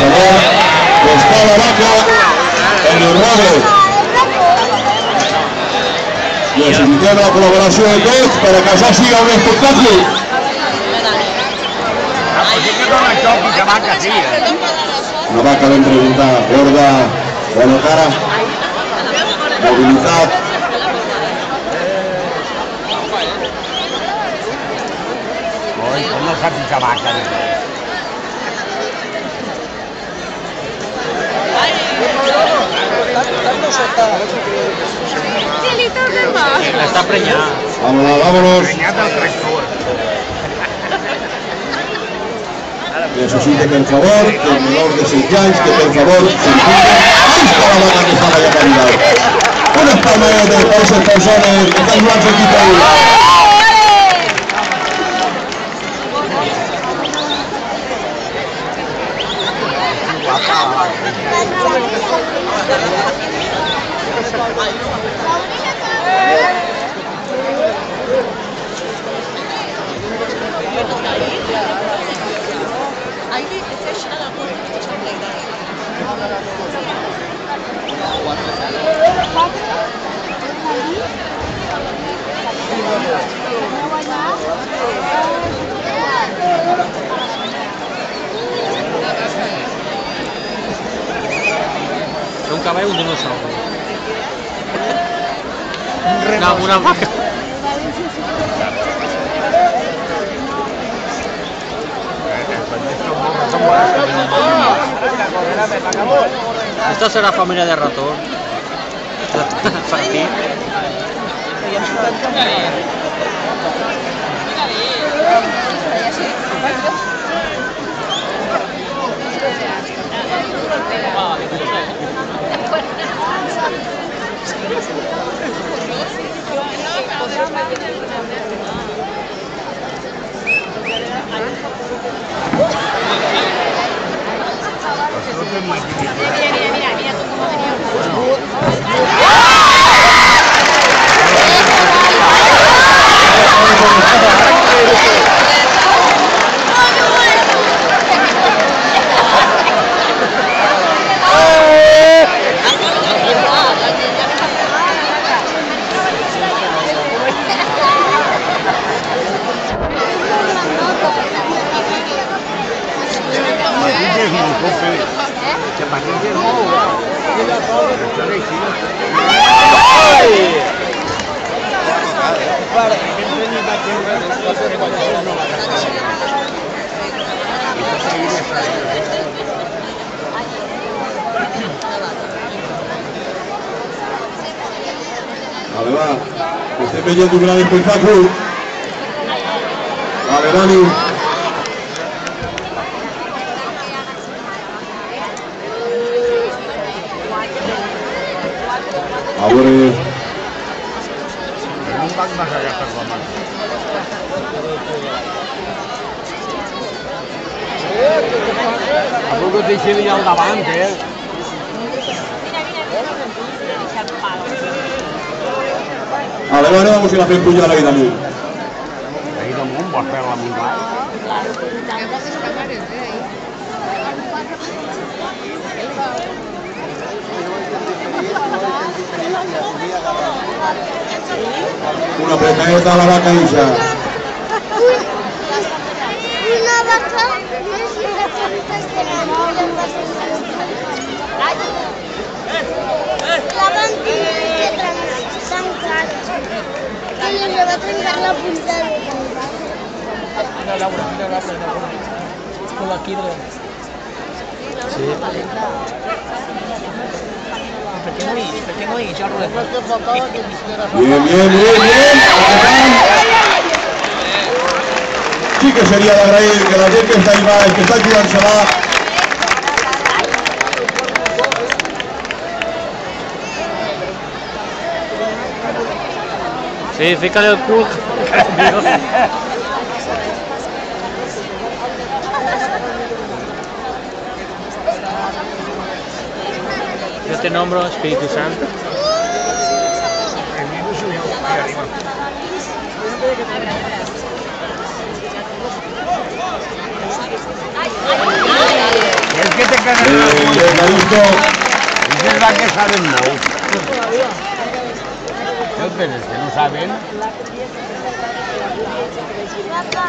favor, està la vaca en el roble. Necessitem la col·laboració de tots per a que això sigui un espectacle. Una vaca ben presentada, gorda, bona cara, mobilitat. No saps que vaca. Està prenyat. Vámonos, vámonos. Prenyat del tractor. Necessita, per favor, que el menor de 6 anys, que per favor, s'impliqui. Ahí està la vaca que estava allà caminant. Unes palmetes per aquestes persones que estan jugant aquí per ahí. Un caballo, un dinosaurio. Una vaca. Esta será familia de ratón. Para ti. Mira tú cómo venía. Vale, va. Estem veient un gran espectacle. Vale, Dani. A veure... Un banc vas allà per la mà. A poc et deixi allà al davant, Vale, bueno, vamos a ir a hacer puñal ahí damunt. Ahí damunt vols fer-la muntar? Una apretadeta a la vaca Isa. Una vaca necesita tantas que la van a tener que trancar. Que le va a trencar la punta de la vaca. Con la quidra. Sí. ¿Por qué no hay charro de Bien, bien, bien, bien. Sí que sería de agrair que la gent que està ahí baix, que està jugant-se-la, Sí, fíjale el culo. Yo te nombro Espíritu Santo. Es que te vaques de Calisto. Esas vaques saben molt. ¿Qué opinas? ¿Que no saben? Papá,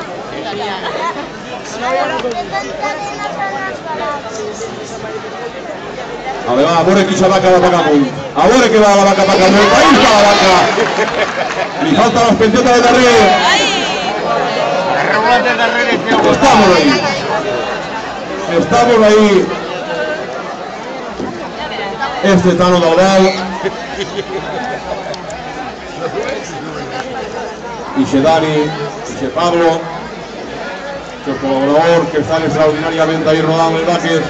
aquestes cadenes són les barates. A veure qui la vaca va pagar amunt. A veure que va la vaca pagar amunt. Ahí està la vaca. Li falta les pentetes de darrere. Las reulas de darrere. Estamos ahí. Estamos ahí. Este Tano Dalbal. Ixe Dani, Ixe Pablo, el colaborador que están extraordinariamente ahí rodando el vaques.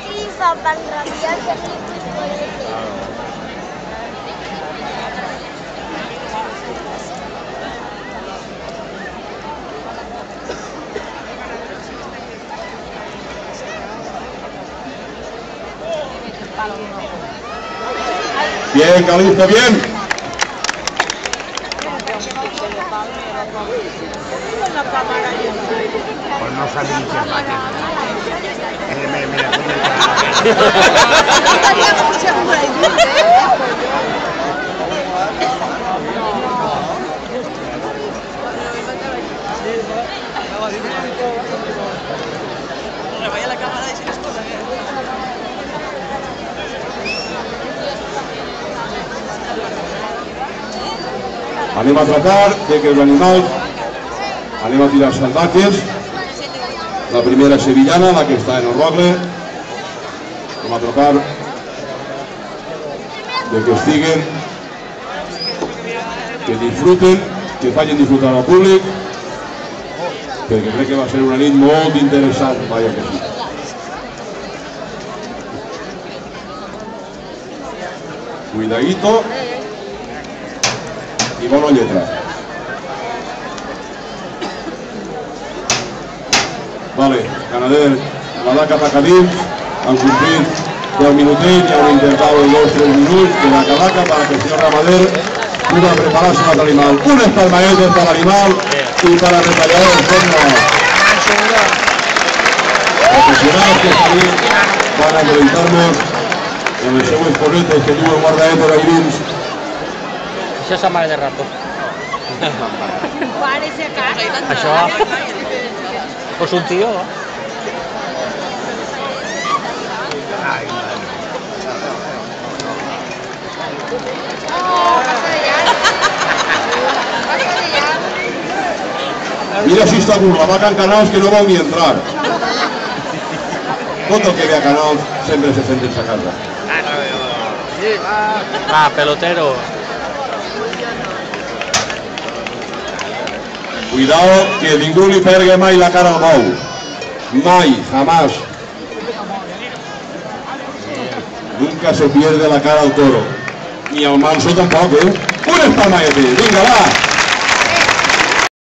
Sí, papá, en realidad que sí, Bien, Calisto, bien. Pues no saben ni qué vaques. Mira, Anem a tratar de que els animals anem a tirar salvatges. La primera sevillana, la que està en el rogle. Anem a tratar de que estiguen, que disfruten, que facin disfrutar al públic, perquè crec que va ser una nit molt interessant, vaja que sí. Cuidadito i bona lletra. Vale, Canader, la vaca pa dins, han complit 10 minutets, ja han intentat 2-3 minuts de la calaca para que el señor Ramader pueda prepararse para el animal. Unes palmaetes para el animal y para el retallador. Aficionados que salir van a deleitar-nos en les seues cosetes que diuen guardaet per ahí dins. Això és la mare de rato. Això és un tio. Mira si està la vaca en canals que no vol ni entrar. Tot el que ve a canals sempre se sent en sa casa. Ah, pelotero. Cuidado que ningú li pergue mai la cara al bou. Mai, jamás. Nunca se pierde la cara al toro. Ni al manso tampoc, ¿eh? Un espalmaete, vinga, va!